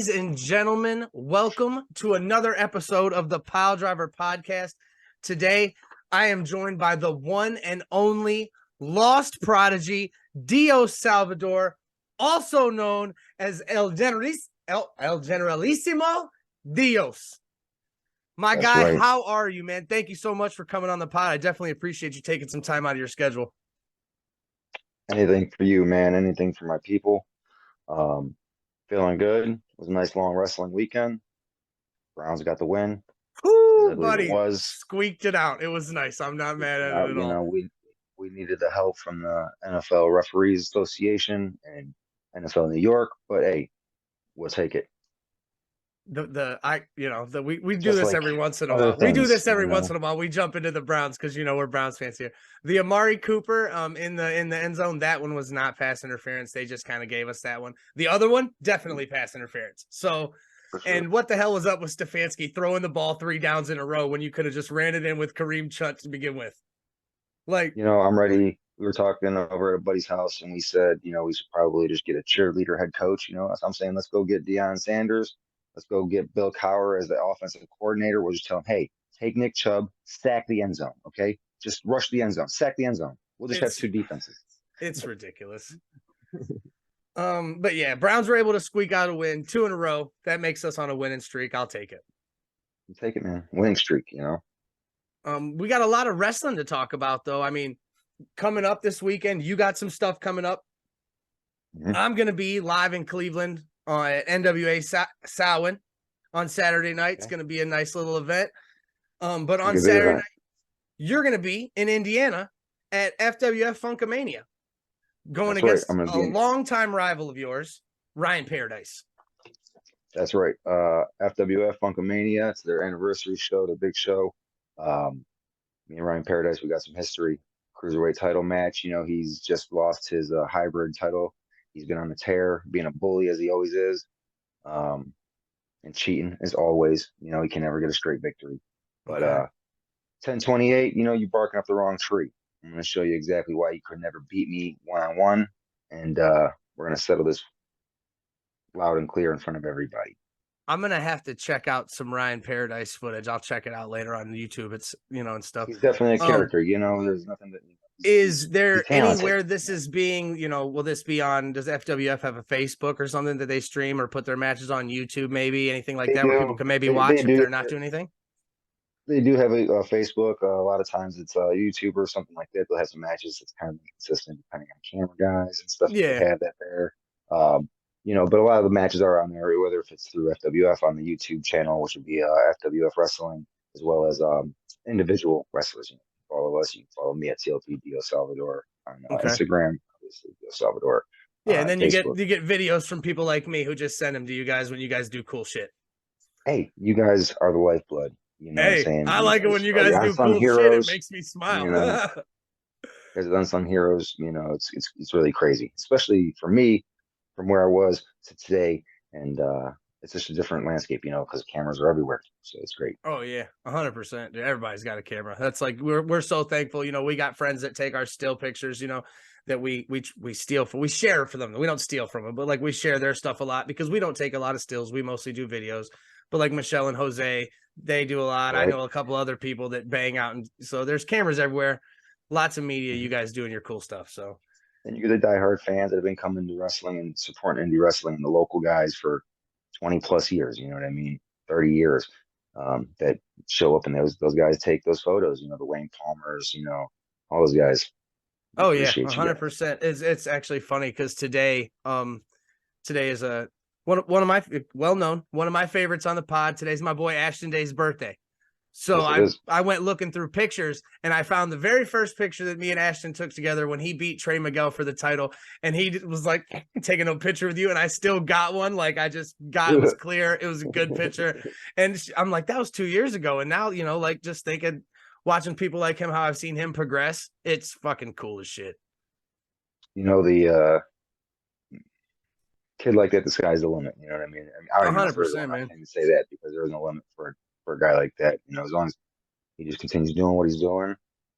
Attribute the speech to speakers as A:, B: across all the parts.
A: Ladies and gentlemen, welcome to another episode of the Piledriver podcast. Today, I am joined by the one and only Lost Prodigy, Dios Salvador, also known as El Generalissimo Dios. My
B: That's
A: guy,
B: right.
A: how are you, man? Thank you so much for coming on the pod. I definitely appreciate you taking some time out of your schedule.
B: Anything for you, man. Anything for my people. Um, Feeling good. It was a nice long wrestling weekend. Browns got the win. As
A: Whoo,
B: ugly as it
A: buddy.
B: was,
A: Squeaked it out. It was nice. I'm not mad at it
B: out.
A: at all.
B: We needed the help from the NFL Referees Association and NFL New York, but hey, we'll take it.
A: We do
B: Just
A: this
B: like
A: every once in a
B: other
A: while. We do
B: things,
A: this every once in a while. We jump into the Browns because we're Browns fans here. The Amari Cooper in the end zone, that one was not pass interference. They just kind of gave us that one. The other one, definitely pass interference. So,
B: for sure.
A: and what the hell was up with Stefanski throwing the ball 3 downs in a row when you could have just ran it in with Kareem Chunt to begin with? Like,
B: I'm ready. We were talking over at a buddy's house, and we said, we should probably just get a cheerleader head coach. I'm saying, let's go get Deion Sanders. Let's go get Bill Cowher as the offensive coordinator. We'll just tell him, hey, take Nick Chubb, sack the end zone, okay? Just rush the end zone, sack the end zone. We'll just have 2 defenses.
A: It's ridiculous. But yeah, Browns were able to squeak out a win 2 in a row. That makes us on a winning streak. I'll take it.
B: You take it, man. Winning streak,
A: We got a lot of wrestling to talk about, though. I mean, coming up this weekend, you got some stuff coming up.
B: Mm-hmm.
A: I'm going to be live in Cleveland at NWA Samhain on Saturday night. It's going to be a nice little event. But on Saturday night, you're going to be in Indiana at FWF Funkamania, going against a longtime rival of yours, Ryan Paradise.
B: That's right. FWF Funkamania. It's their anniversary show, the big show. Me and Ryan Paradise, we got some history. Cruiserweight title match. He's just lost his hybrid title. He's been on the tear, being a bully as he always is, and cheating as always. He can never get a straight victory. But 1028, you're barking up the wrong tree. I'm going to show you exactly why you could never beat me one-on-one, and we're going to settle this loud and clear in front of everybody.
A: I'm going to have to check out some Ryan Paradise footage. I'll check it out later on YouTube. It's, and stuff.
B: He's definitely a character, there's nothing that...
A: Is there anywhere this is being, will this be on, does FWF have a Facebook or something that they stream or put their matches on YouTube, maybe anything like that, where people can maybe watch if they're not doing anything?
B: They do have a Facebook. A lot of times it's YouTube or something like that. They'll have some matches that's kind of inconsistent depending on camera guys and stuff.
A: Yeah.
B: They have that there. But a lot of the matches are on there, whether if it's through FWF on the YouTube channel, which would be FWF Wrestling, as well as individual wrestlers. Follow us. You can follow me at TLP Dios Salvador on Instagram, obviously Dios Salvador.
A: Yeah, and then you get videos from people like me who just send them to you guys when you guys do cool shit.
B: Hey, you guys are the lifeblood. What I'm saying?
A: I like it when you guys do cool shit. It makes me smile.
B: As unsung heroes, it's really crazy, especially for me, from where I was to today, and it's just a different landscape, because cameras are everywhere, so it's great.
A: Oh yeah, 100%. Everybody's got a camera. That's like we're so thankful. We got friends that take our still pictures. That we steal from. We share for them. We don't steal from them, but like we share their stuff a lot because we don't take a lot of stills. We mostly do videos. But like Michelle and Jose, they do a lot. Right. I know a couple other people that bang out, and so there's cameras everywhere. Lots of media. You guys doing your cool stuff. So.
B: And you're the diehard fans that have been coming to wrestling and supporting indie wrestling and the local guys for 20 plus years, 30 years, that show up and those guys take those photos, the Wayne Palmers, all those guys.
A: Oh yeah, 100%. It's actually funny because today is one of my favorites on the pod. Today's my boy Ashton Day's birthday. So I went looking through pictures and I found the very first picture that me and Ashton took together when he beat Trey Miguel for the title. And he was like taking a picture with you. And I still got one. Like it was clear. It was a good picture. And I'm like, that was 2 years ago. And now, just thinking, watching people like him, how I've seen him progress. It's fucking cool as shit.
B: The kid like that, the sky's the limit. You know what I mean? I don't
A: 100%, man.
B: I can't say that because there is no limit for a guy like that. As long as he just continues doing what he's doing.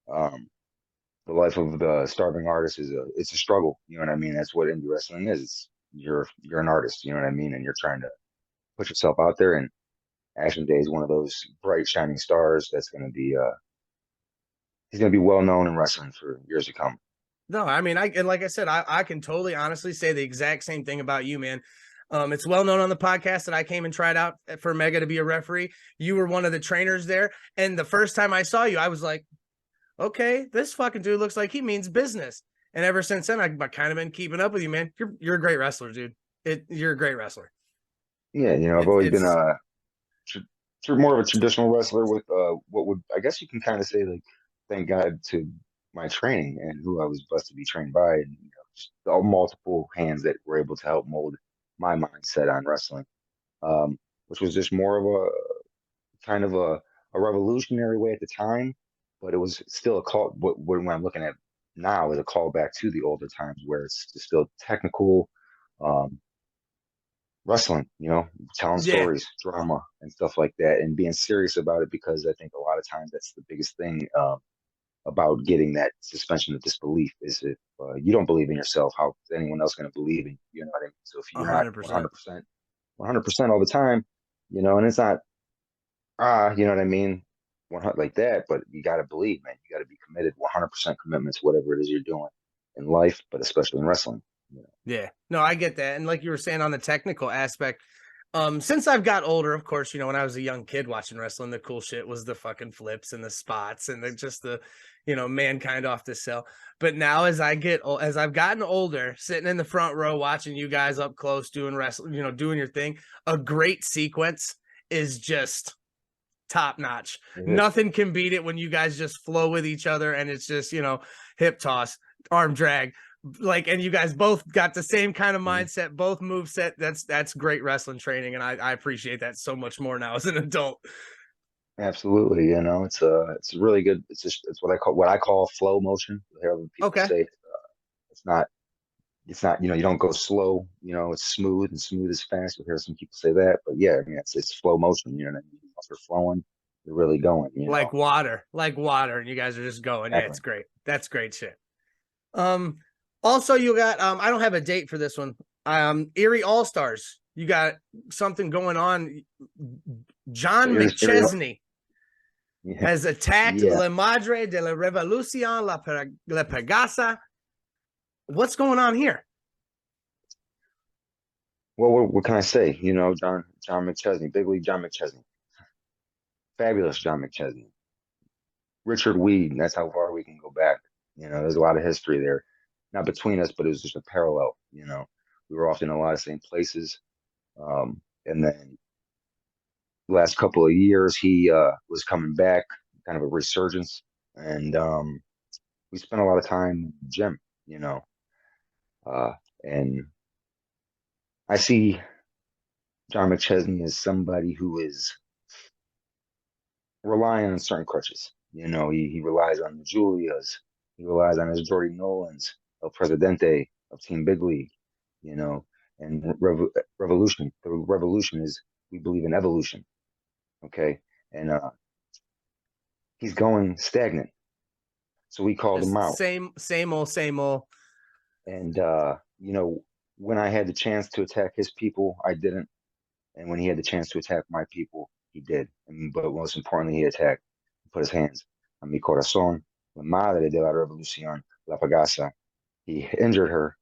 B: The life of the starving artist it's a struggle. You know what I mean? That's what indie wrestling is. You're an artist. You know what I mean? And you're trying to put yourself out there. And Action Day is one of those bright shining stars that's going to be he's going to be well known in wrestling for years to come.
A: No, I mean, and like I said, I can totally honestly say the exact same thing about you, man. It's well known on the podcast that I came and tried out for Mega to be a referee. You were one of the trainers there, and the first time I saw you, I was like, okay, this fucking dude looks like he means business. And ever since then, I've kind of been keeping up with you, man. You're a great wrestler, dude. You're a great wrestler.
B: Yeah, I've always been more of a traditional wrestler with what would, I guess you can kind of say, like, thank God to my training and who I was blessed to be trained by, and just all multiple hands that were able to help mold my mindset on wrestling, which was just more of a kind of a revolutionary way at the time, but it was still a call. When I'm looking at now, is a callback to the older times where it's just still technical. Um, Wrestling, telling
A: Yeah,
B: stories, drama, and stuff like that, and being serious about it, because I think a lot of times that's the biggest thing about getting that suspension of disbelief is if you don't believe in yourself, how is anyone else going to believe in you? You know what I mean? So if you're not
A: 100%.
B: 100%, 100% all the time, and it's not you know what I mean, 100 like that, but you got to believe, man. You got to be committed, 100% commitment to whatever it is you're doing in life, but especially in wrestling.
A: Yeah, no, I get that. And like you were saying on the technical aspect, since I've got older, of course, when I was a young kid watching wrestling, the cool shit was the fucking flips and the spots and just the, mankind off the cell. But now as I've gotten older, sitting in the front row watching you guys up close doing wrestling, doing your thing, a great sequence is just top notch. Nothing can beat it when you guys just flow with each other and it's just, hip toss, arm drag, and you guys both got the same kind of mindset, both move set. That's great wrestling training, and I appreciate that so much more now as an adult.
B: Absolutely, it's really good. It's what I call flow motion. I hear other people
A: Okay,
B: say it's not you don't go slow. It's smooth, and smooth is fast. You hear some people say that, but yeah, I mean it's flow motion. You know what I mean? Once you're flowing, you're really going.
A: like water, and you guys are just going. Yeah,
B: Exactly.
A: it's great. That's great shit. Um, Also you got I don't have a date for this one. Erie All Stars. You got something going on.
B: So
A: John
B: here's
A: McChesney
B: yeah,
A: has attacked
B: yeah.
A: La Madre de la Revolucion, La Pegasa. What's going on here?
B: Well, what can I say? John McChesney, big league John McChesney, fabulous John McChesney, Richard Weed. That's how far we can go back. There's a lot of history there, not between us, but it was just a parallel. We were often in a lot of same places. And then last couple of years, he was coming back, kind of a resurgence, and we spent a lot of time in the gym. You know, and I see John McChesney as somebody who is relying on certain crutches. He relies on the Julias, he relies on his Jordy Nolans, El Presidente of Team Big League, you know, and revolution. The revolution is we believe in evolution, okay? And he's going stagnant. So we called him
A: Just
B: out.
A: same old.
B: And when I had the chance to attack his people, I didn't. And when he had the chance to attack my people, he did. But most importantly, he attacked, put his hands on mi corazón, la madre de la revolución, la pagasa. He injured her.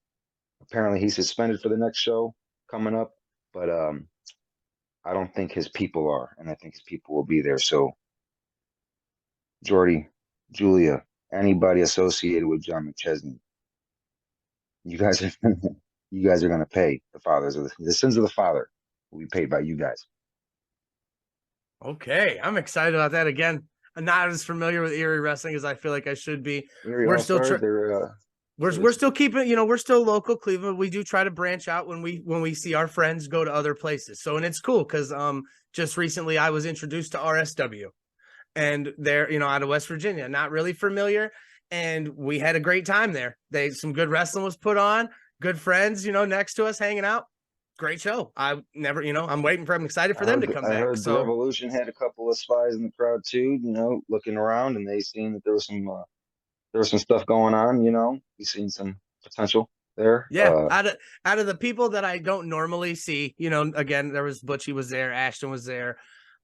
B: Apparently, he's suspended for the next show coming up, but I don't think his people are, and I think his people will be there. So, Jordy, Julia, anybody associated with John McChesney, you guys are you guys are gonna pay the sins of the father will be paid by you guys.
A: Okay, I'm excited about that again. I'm not as familiar with Erie wrestling as I feel like I should be.
B: Erie
A: We're
B: All
A: still
B: Stars, they're
A: we're still keeping, we're still local Cleveland. We do try to branch out when we see our friends go to other places. So and it's cool because just recently I was introduced to RSW and they're out of West Virginia, not really familiar, and we had a great time there. Some good wrestling was put on, good friends, next to us hanging out. Great show. I'm excited for them to come
B: I
A: back.
B: heard the
A: So
B: Revolution had a couple of spies in the crowd too, looking around, and they seen that there was some stuff going on. We seen some potential. there.
A: Yeah, out of the people that I don't normally see, again, there was Butchie was there, Ashton was there,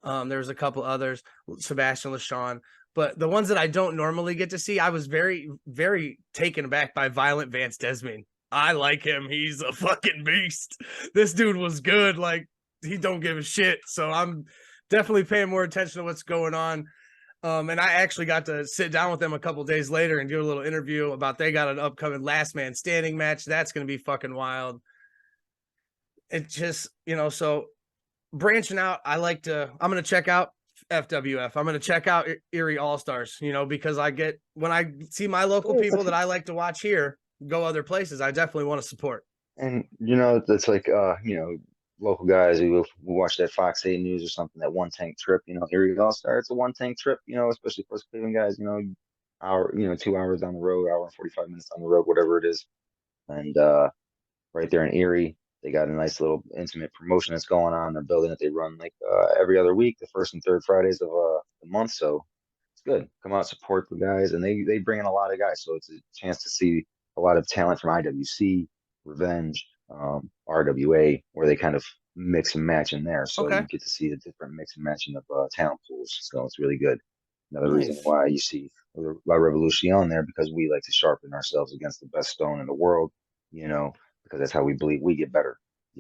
A: there was a couple others, Sebastian LaShawn, but the ones that I don't normally get to see, I was very, very taken aback by Violent Vance Desmond. I like him. He's a fucking beast. This dude was good. Like, he don't give a shit. So I'm definitely paying more attention to what's going on. And I actually got to sit down with them a couple days later and do a little interview about they got an upcoming last man standing match. That's going to be fucking wild. It just, so branching out, I'm going to check out FWF. I'm going to check out Erie All-Stars, because when I see my local people that I like to watch here go other places, I definitely want to support.
B: And that's like local guys who watch that Fox 8 News or something, that one tank trip, Erie All Star, it's a one tank trip, especially for us Cleveland guys, hour, 2 hours down the road, hour and 45 minutes down the road, whatever it is. And right there in Erie, they got a nice little intimate promotion that's going on. They're building it. They run like every other week, the first and third Fridays of the month. So it's good. Come out, support the guys, and they bring in a lot of guys. So it's a chance to see a lot of talent from IWC, Revenge, RWA, where they kind of mix and match in there. So
A: Okay.
B: you get to see the different mix and matching of talent pools. So it's really good. Another reason
A: Nice.
B: why you see La Revolucion there, because we like to sharpen ourselves against the best stone in the world, because that's how we believe we get better,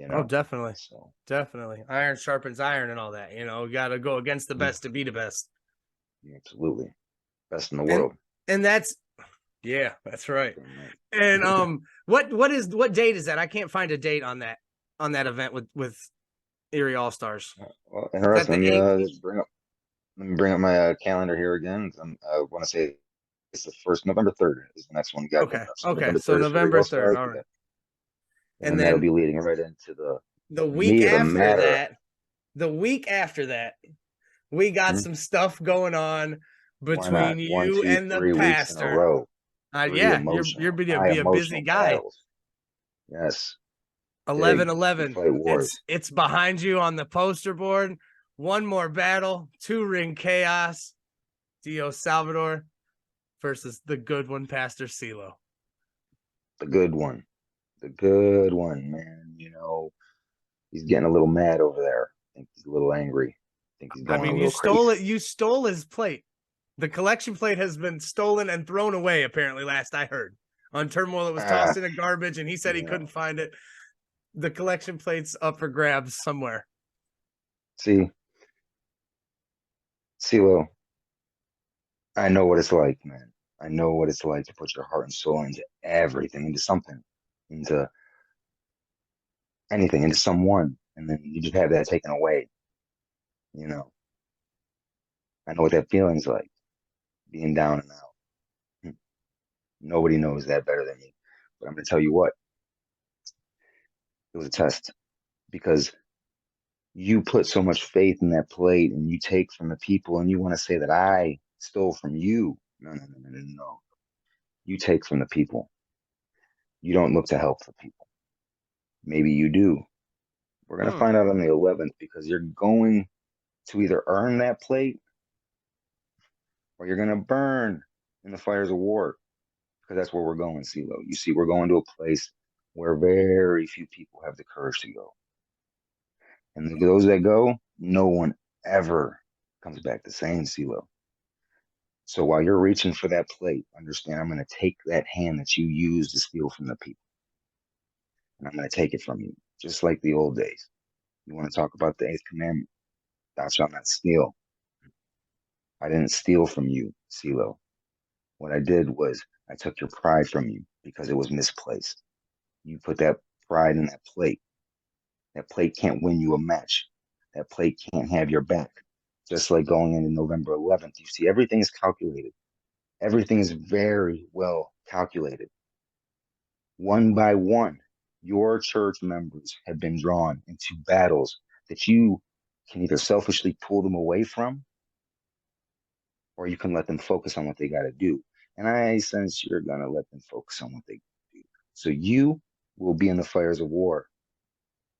A: Oh, definitely.
B: So
A: Definitely. Iron sharpens iron and all that. We got to go against the best to be the best.
B: Absolutely. Best in the world.
A: And that's, yeah, that's right. And what date is that? I can't find a date on that event with Erie All Stars.
B: Well, interesting. Let me bring up my calendar here again. I want to say it's the first November 3rd is the next one we got coming up. So
A: Okay.
B: November 3rd
A: So
B: is for
A: November
B: All
A: 3rd.
B: Stars.
A: All right.
B: And then that'll be leading right into
A: the week
B: meat of the
A: after
B: matter.
A: the week after that, we got some stuff going on between you
B: 1, 2,
A: and the
B: 3 weeks in a
A: pastor.
B: row.
A: Yeah, you're be a busy guy.
B: Battles. Yes.
A: 11-11.
B: Fight wars.
A: It's behind you on the poster board. One more battle, 2-ring chaos. Dios Salvador versus the good one, Pastor CeeLo.
B: The good one. The good one, man. He's getting a little mad over there. I think he's a little angry. I think he's going a little crazy.
A: You stole his plate. The collection plate has been stolen and thrown away, apparently, last I heard. On Turmoil, it was tossed in the garbage, and he said he couldn't find it. The collection plate's up for grabs somewhere.
B: See, CeeLo, I know what it's like, man. I know what it's like to put your heart and soul into everything, into something, into anything, into someone, and then you just have that taken away. I know what that feeling's like, being down and out. Nobody knows that better than me. But I'm going to tell you what, it was a test because you put so much faith in that plate and you take from the people and you want to say that I stole from you. No. You take from the people. You don't look to help the people. Maybe you do. We're going to find out on the 11th because you're going to either earn that plate or you're going to burn in the fires of war, because that's where we're going, CeeLo. You see, we're going to a place where very few people have the courage to go. And those that go, no one ever comes back the same, CeeLo. So while you're reaching for that plate, understand I'm going to take that hand that you used to steal from the people. And I'm going to take it from you, just like the old days. You want to talk about the 8th commandment? Thou shalt not steal. I didn't steal from you, CeeLo. What I did was I took your pride from you because it was misplaced. You put that pride in that plate. That plate can't win you a match. That plate can't have your back. Just like going into November 11th, you see everything is calculated. Everything is very well calculated. One by one, your church members have been drawn into battles that you can either selfishly pull them away from, or you can let them focus on what they got to do. And I sense you're going to let them focus on what they do. So you will be in the fires of war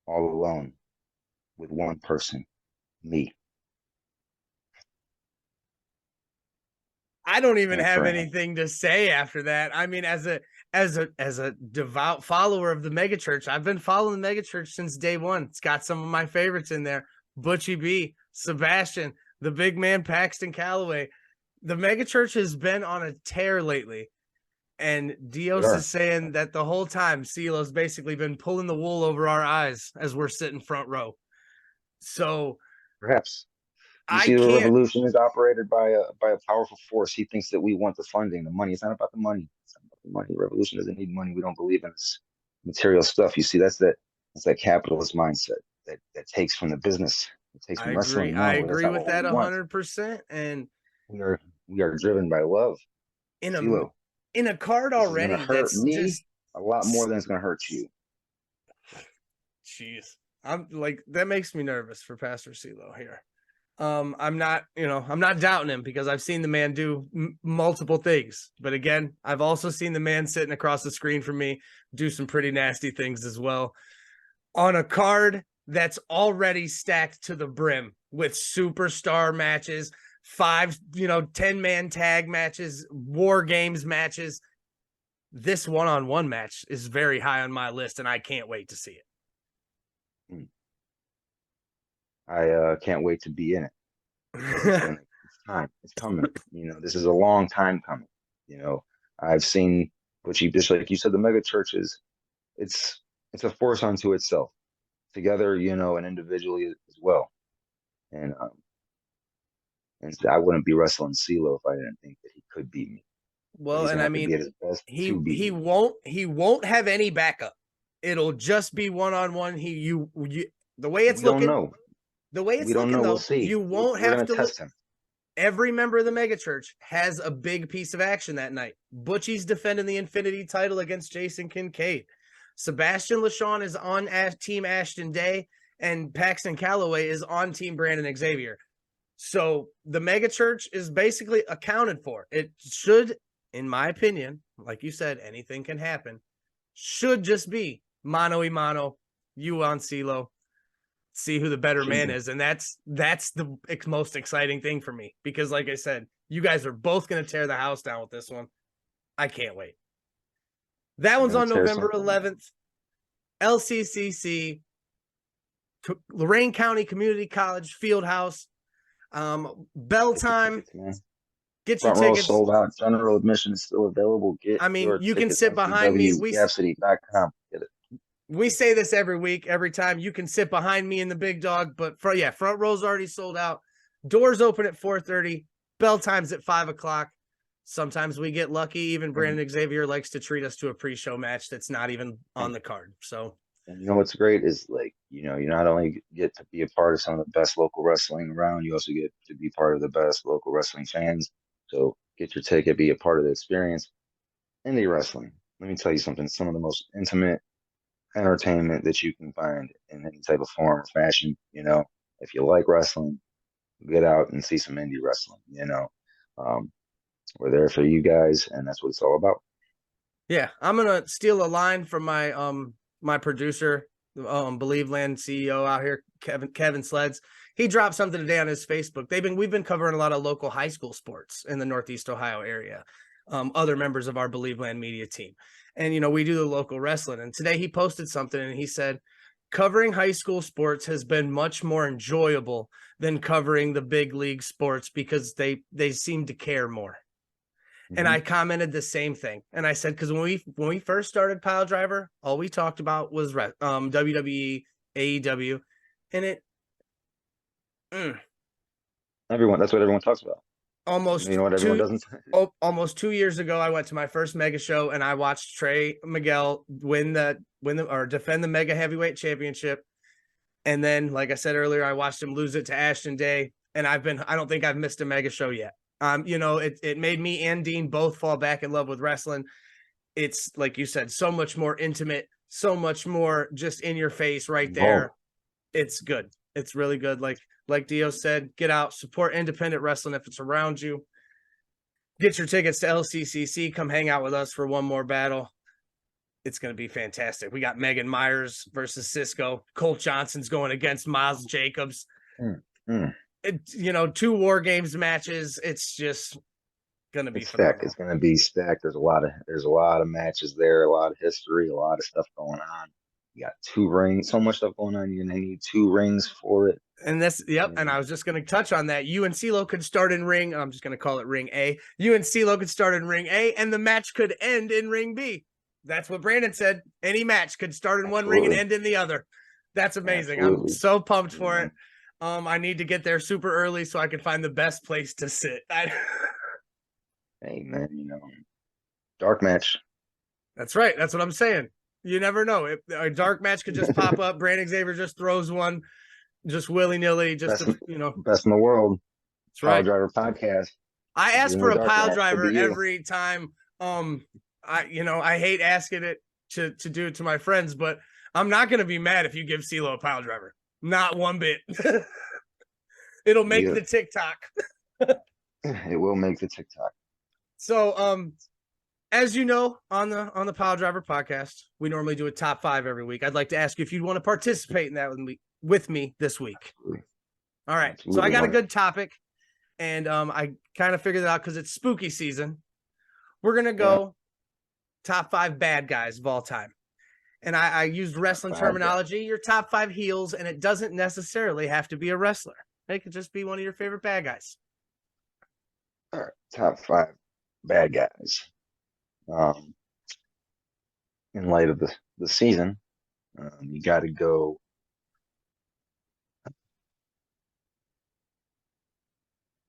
B: all alone with one person, me.
A: I don't even have anything to say after that. I mean, as as a devout follower of the megachurch, I've been following the megachurch since day one. It's got some of my favorites in there. Butchie B, Sebastian, the big man Paxton Calloway. The megachurch has been on a tear lately. And Dios is saying that the whole time CeeLo's basically been pulling the wool over our eyes as we're sitting front row. So
B: perhaps. You
A: I
B: see, the
A: can't.
B: revolution is operated by a powerful force. He thinks that we want the funding, the money. It's not about the money. It's not about the money. The revolution doesn't need money. We don't believe in this material stuff. You see, that's that capitalist mindset that takes from the business. It takes
A: I
B: from
A: agree.
B: wrestling.
A: I
B: No, that's
A: agree
B: not
A: with
B: what we
A: that
B: want.
A: 100%. And
B: We are driven by love. CeeLo,
A: in a card
B: this is gonna
A: already
B: hurt
A: that's
B: me
A: just
B: a lot more than it's gonna hurt you.
A: jeez. I'm like, that makes me nervous for Pastor CeeLo here. I'm not doubting him because I've seen the man do multiple things. But again, I've also seen the man sitting across the screen from me do some pretty nasty things as well. On a card that's already stacked to the brim with superstar matches, 10-man tag matches, war games matches. This one-on-one match is very high on my list, and I can't wait to see it.
B: I can't wait to be in it. It's time. It's coming. This is a long time coming. I've seen just like you said, the mega churches. It's a force unto itself, together, and individually as well. And I wouldn't be wrestling CeeLo if I didn't think that he could beat me.
A: Well, and I mean,
B: be at his best
A: he won't have any backup. It'll just be one-on-one. The way it's looking,
B: We'll see.
A: You won't
B: We're
A: have to
B: test him.
A: Every member of the megachurch has a big piece of action that night. Butchie's defending the Infinity title against Jason Kincaid. Sebastian LaShawn is on Team Ashton Day, and Paxton Calloway is on Team Brandon Xavier. So the megachurch is basically accounted for. It should, in my opinion, like you said, anything can happen, should just be mano a mano, you on CeeLo, see who the better man is. And that's the most exciting thing for me, because like I said, you guys are both going to tear the house down with this one. I can't wait. That one's on November 11th. LCCC, Lorain County Community College Fieldhouse. Bell time. Get your tickets.
B: Sold out. General admission is still available.
A: You can sit behind me.
B: GapCity.com. Get it.
A: We say this every week, every time. You can sit behind me in the big dog, but front row's already sold out. Doors open at 4:30. Bell time's at 5:00. Sometimes we get lucky. Even Brandon Xavier likes to treat us to a pre-show match that's not even on the card. So,
B: and what's great is you not only get to be a part of some of the best local wrestling around, you also get to be part of the best local wrestling fans. So get your ticket, be a part of the experience. Indie wrestling, let me tell you something, some of the most intimate entertainment that you can find in any type of form or fashion. If you like wrestling, get out and see some indie wrestling. We're there for you guys, and that's what it's all about.
A: Yeah, I'm gonna steal a line from my my producer, Believe Land CEO out here, Kevin Sleds. He dropped something today on his Facebook. We've been covering a lot of local high school sports in the Northeast Ohio area. Other members of our Believe Land media team. And, we do the local wrestling. And today he posted something and he said, covering high school sports has been much more enjoyable than covering the big league sports because they seem to care more. Mm-hmm. And I commented the same thing. And I said, because when we first started Piledriver, all we talked about was WWE, AEW, and
B: that's what everyone talks about.
A: Almost
B: everyone doesn't.
A: Almost 2 years ago, I went to my first mega show and I watched Trey Miguel defend the mega heavyweight championship. And then, like I said earlier, I watched him lose it to Ashton Day. And I don't think I've missed a mega show yet. It made me and Dean both fall back in love with wrestling. It's like you said, so much more intimate, so much more just in your face right there. It's good. It's really good. Like Dios said, get out, support independent wrestling if it's around you. Get your tickets to LCCC. Come hang out with us for one more battle. It's going to be fantastic. We got Megan Myers versus Cisco. Colt Johnson's going against Miles Jacobs. 2 War Games matches. It's just gonna be
B: It's stacked.
A: phenomenal.
B: It's gonna be stacked. There's a lot of matches there, a lot of history, a lot of stuff going on. You got 2 rings, so much stuff going on. You're gonna need 2 rings for it.
A: And this, yep. And I was just going to touch on that. You and CeeLo could start in ring. I'm just going to call it ring A. You and CeeLo could start in ring A, and the match could end in ring B. That's what Brandon said. Any match could start in one ring and end in the other. That's amazing. I'm so pumped for it. I need to get there super early so I can find the best place to sit.
B: Hey man, dark match.
A: That's right. That's what I'm saying. You never know. A dark match could just pop up. Brandon Xavier just throws one. Just willy-nilly, just
B: best in the world.
A: That's right.
B: Piledriver podcast.
A: I ask for a Piledriver every time. I hate asking it to do it to my friends, but I'm not going to be mad if you give CeeLo a Piledriver. Not one bit. It'll make the TikTok.
B: It will make the TikTok.
A: So, as you know, on the Piledriver podcast, we normally do a top 5 every week. I'd like to ask you if you'd want to participate in that with me this week. Absolutely. All right. Absolutely. So I got a good topic, and I kind of figured it out because it's spooky season. We're going to go top 5 bad guys of all time. And I used wrestling terminology, your top 5 heels, and it doesn't necessarily have to be a wrestler. It could just be one of your favorite bad guys.
B: All right. Top 5 bad guys. In light of the season, you got to go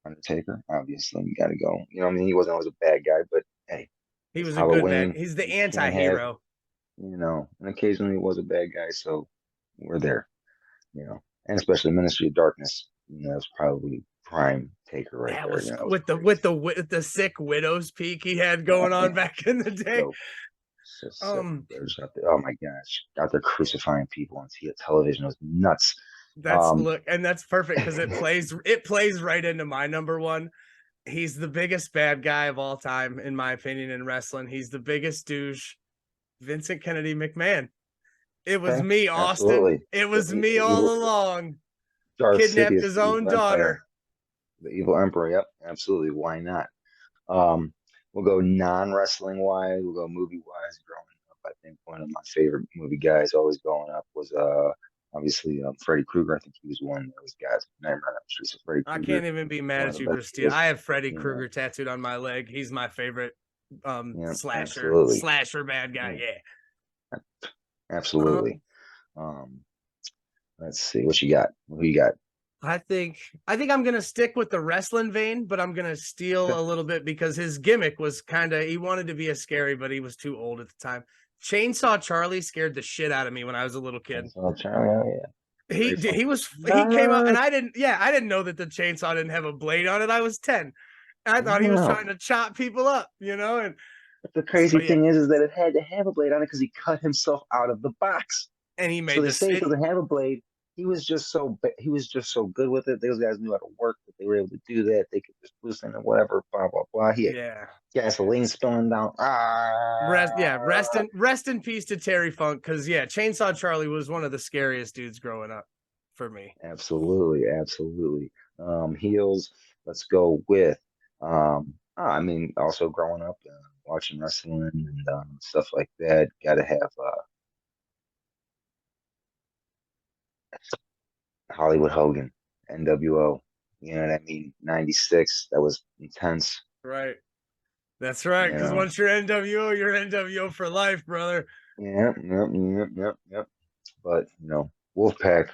B: Undertaker. Obviously, you got to go. He wasn't always a bad guy, but hey,
A: he was a good man. He's the anti-hero.
B: And occasionally he was a bad guy, so we're there. And especially Ministry of Darkness. That's probably prime Taker right there.
A: With the sick widow's peak he had going on back in the day.
B: Oh my gosh, out there crucifying people on television. It was nuts.
A: That's perfect because it plays right into my number one. He's the biggest bad guy of all time, in my opinion, in wrestling. He's the biggest douche. Vincent Kennedy McMahon. It was me, Austin. Absolutely. It was me all along. Kidnapped his own daughter.
B: The evil emperor. Yep, absolutely. Why not? We'll go non-wrestling wise. We'll go movie wise. Growing up, I think one of my favorite movie guys always growing up was obviously Freddy Krueger. I think he was one of those guys. Nightmare on Elm Street. So Freddy Krueger,
A: I can't even be mad at you, Christine. I have Freddy Krueger tattooed on my leg. He's my favorite slasher bad guy. Yeah.
B: Absolutely. Let's see what you got. Who you got?
A: I think I'm gonna stick with the wrestling vein, but I'm gonna steal a little bit because his gimmick was he wanted to be a scary, but he was too old at the time. Chainsaw Charlie scared the shit out of me when I was a little kid.
B: Chainsaw Charlie, oh yeah.
A: He came out and I didn't know that the chainsaw didn't have a blade on it. I was 10. I thought he was trying to chop people up, and
B: the crazy thing is that it had to have a blade on it because he cut himself out of the box.
A: And he made
B: so they say it doesn't have a blade. He was just so good with it. Those guys knew how to work that they were able to do that. They could just loosen it, whatever, blah blah blah. He had gasoline spilling down.
A: Rest in peace to Terry Funk, because Chainsaw Charlie was one of the scariest dudes growing up for me.
B: Absolutely. Heels. Let's go with. Also growing up, watching wrestling and stuff like that. Got to have Hollywood Hogan, NWO. You know what I mean? 96. That was intense.
A: Right. That's right. Because once you're NWO, you're NWO for life, brother.
B: Yep. But Wolfpack.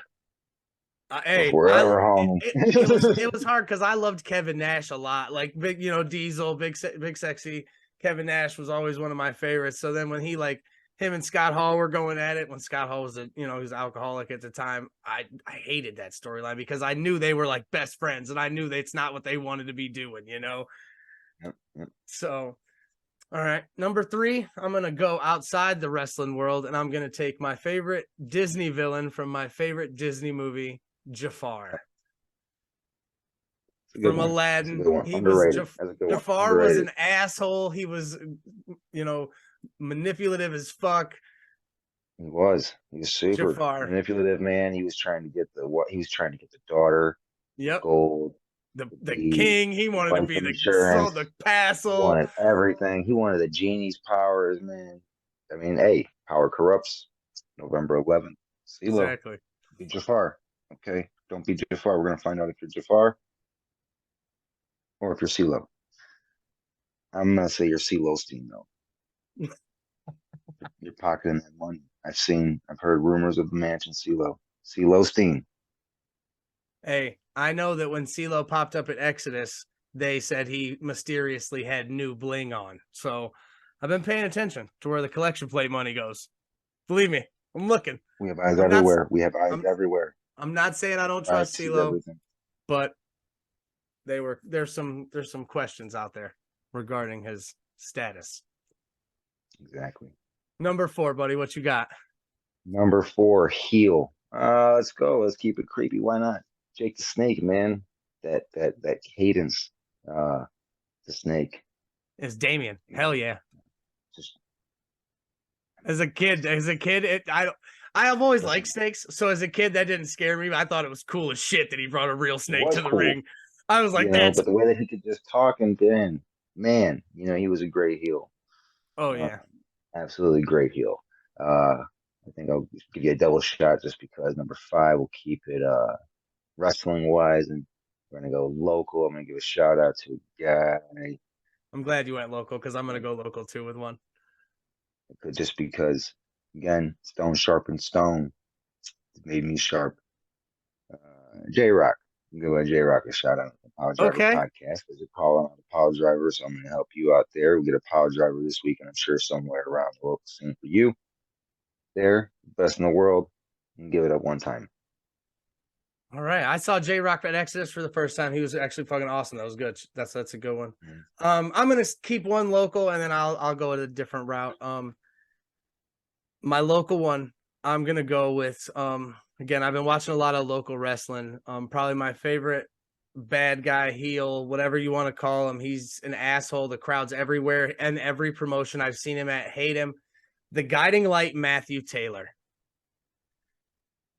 A: Forever home. It was hard because I loved Kevin Nash a lot. Like big, Diesel, big sexy Kevin Nash was always one of my favorites. So then when him and Scott Hall were going at it, when Scott Hall was he was alcoholic at the time, I hated that storyline because I knew they were like best friends and I knew that's not what they wanted to be doing, Yep. So, all right, number 3, I'm gonna go outside the wrestling world and I'm gonna take my favorite Disney villain from my favorite Disney movie, Jafar. From Aladdin. Jafar was an asshole. He was, manipulative as fuck.
B: He was super Jafar. Manipulative, man. He was trying to get the daughter.
A: Yep.
B: Gold.
A: the king. He wanted to
B: life
A: be
B: insurance.
A: the
B: He
A: castle.
B: wanted everything. He wanted the genie's powers, man. I mean, hey, power corrupts. November 11th. CeeLo,
A: Exactly.
B: be Jafar. Okay, don't be Jafar. We're gonna find out if you're Jafar or if you're CeeLo. I'm gonna say you're CeeLo's team though. You're pocketing that money. I've heard rumors of the mansion CeeLo. CeeLo's team.
A: Hey, I know that when CeeLo popped up at Exodus, they said he mysteriously had new bling on. So I've been paying attention to where the collection plate money goes. Believe me, I'm looking.
B: We have eyes
A: I'm not.
B: everywhere. We have eyes
A: I'm.
B: everywhere.
A: I'm not saying I don't
B: Eyes
A: trust
B: sees
A: CeeLo,
B: everything.
A: but there's some questions out there regarding his status.
B: Exactly.
A: Number 4, buddy, what you got?
B: Number 4, heel. Let's go. Let's keep it creepy. Why not? Jake the Snake, man. That cadence. The Snake.
A: Is Damien. Hell yeah.
B: Just
A: As a kid, I have always
B: listen,
A: liked snakes. So as a kid, that didn't scare me. I thought it was cool as shit that he brought a real
B: it
A: snake
B: was
A: to the
B: cool,
A: ring. I was like, that's
B: but the way that he could just talk and then, man, he was a great heel.
A: oh
B: Uh,
A: yeah.
B: Absolutely great heel. I think I'll give you a double shot just because number 5 will keep it wrestling wise, and we're gonna go local. I'm gonna give a shout out to a guy
A: I'm glad you went local because I'm gonna go local too with one.
B: just because, again, stone sharpens stone. It made me sharp. J Rock. Give J Rock a shout out on the Power Driver
A: Okay.
B: podcast because you're calling on the Power Driver, so I'm going to help you out there. We'll get a Power Driver this week, and I'm sure somewhere around the local scene for you. There, best in the world. You can give it up one time.
A: All right. I saw J Rock at Exodus for the first time. He was actually fucking awesome. That was good. That's a good one. I'm gonna keep one local and then I'll go at a different route. My local one, I'm gonna go with again, I've been watching a lot of local wrestling. Probably my favorite bad guy, heel, whatever you want to call him. He's an asshole. The crowd's everywhere and every promotion I've seen him at hate him. The guiding light, Matthew Taylor.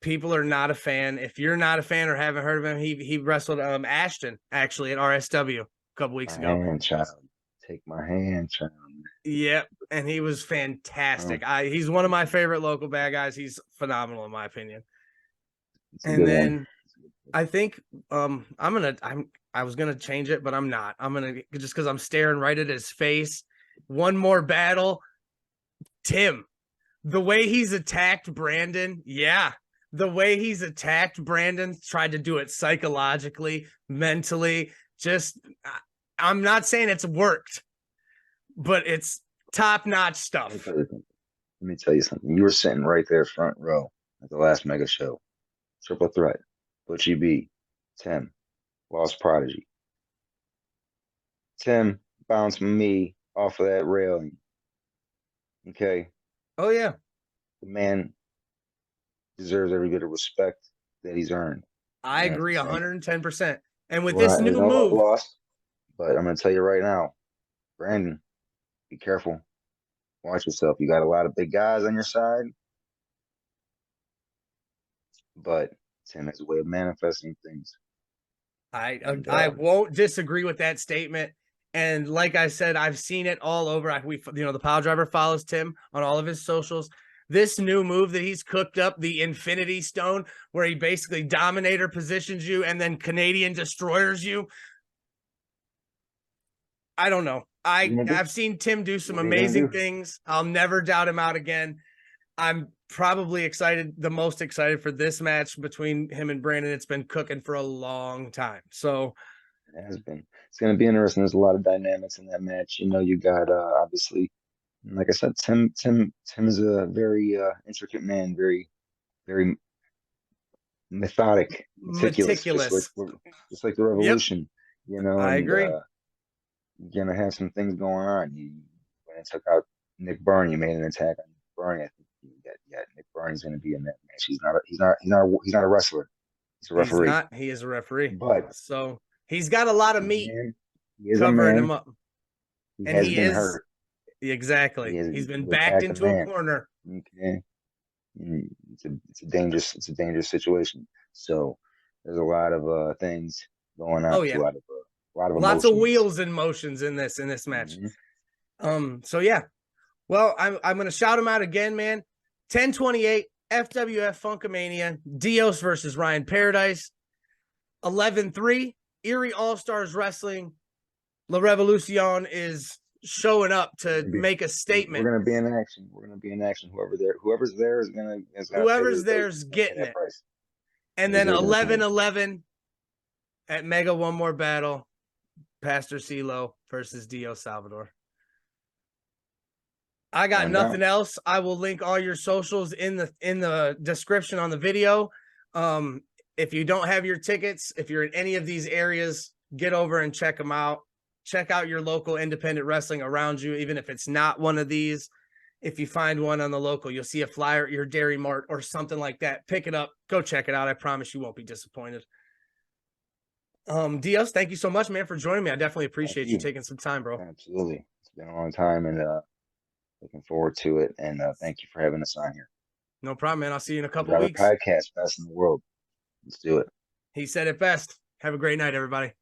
A: People are not a fan. If you're not a fan or haven't heard of him, he wrestled Ashton actually at RSW a couple weeks ago.
B: My hand, child. Take my hand, child.
A: Yep, and he was fantastic. He's one of my favorite local bad guys. He's phenomenal in my opinion. And then I think I was gonna change it, but I'm not. I'm gonna just because I'm staring right at his face. One more battle, Tim. The way he's attacked Brandon, yeah. The way he's attacked Brandon, tried to do it psychologically, mentally. Just, I'm not saying it's worked, but it's top-notch stuff.
B: Let me tell you something. You were sitting right there front row at the last mega show. Triple threat. Butchie B. Tim. Lost Prodigy. Tim bounced me off of that railing. Okay.
A: Oh, yeah.
B: The man deserves every bit of respect that he's earned.
A: I agree 110%. And with
B: well,
A: this new move,
B: lost, but I'm going to tell you right now, Brandon, be careful. Watch yourself. You got a lot of big guys on your side, but Tim has a way of manifesting things.
A: I won't disagree with that statement. And like I said, I've seen it all over. The Power Driver follows Tim on all of his socials. This new move that he's cooked up, the Infinity Stone, where he basically Dominator positions you and then Canadian Destroyers you. I don't know. I've seen Tim do some amazing things. I'll never doubt him out again. I'm probably the most excited for this match between him and Brandon. It's been cooking for a long time. So
B: it has been. It's going to be interesting. There's a lot of dynamics in that match. You got obviously, like I said, Tim is a very intricate man, very, very meticulous. Just like the Revolution.
A: Yep. I agree.
B: You're gonna have some things going on. When it took out Nick Byrne, you made an attack on Nick Byrne. I think Nick Byrne's going to be in that match. He's not a wrestler. He's a referee.
A: He's not. He is a referee.
B: But
A: so he's got a lot of meat
B: covering
A: him up.
B: He has been hurt.
A: Exactly. He's been backed into a corner.
B: Okay. It's a dangerous situation. So there's a lot of things going on.
A: Oh yeah,
B: A lot of
A: lots of
B: emotions.
A: wheels and motions in this match. So yeah. Well, I'm gonna shout him out again, man. 1028 FWF Funkamania, Dios versus Ryan Paradise. 11-3 Erie All Stars Wrestling. La Revolucion is showing up to make a statement.
B: We're gonna be in action. We're gonna be in action. Whoever's there is gonna
A: whoever's there's getting it.
B: Price.
A: And then 11-11 at Mega One More Battle, Pastor CeeLo versus Dios Salvador. I got nothing else. I will link all your socials in the description on the video. If you don't have your tickets, if you're in any of these areas, get over and check them out. Check out your local independent wrestling around you, even if it's not one of these. If you find one on the local, you'll see a flyer at your Dairy Mart or something like that. Pick it up. Go check it out. I promise you won't be disappointed. Dios, thank you so much, man, for joining me. I definitely appreciate you taking some time, bro.
B: Absolutely. It's been a long time, and looking forward to it. And thank you for having us on here.
A: No problem, man. I'll see you in a couple weeks.
B: Podcast, best in the world. Let's do it.
A: He said it best. Have a great night, everybody.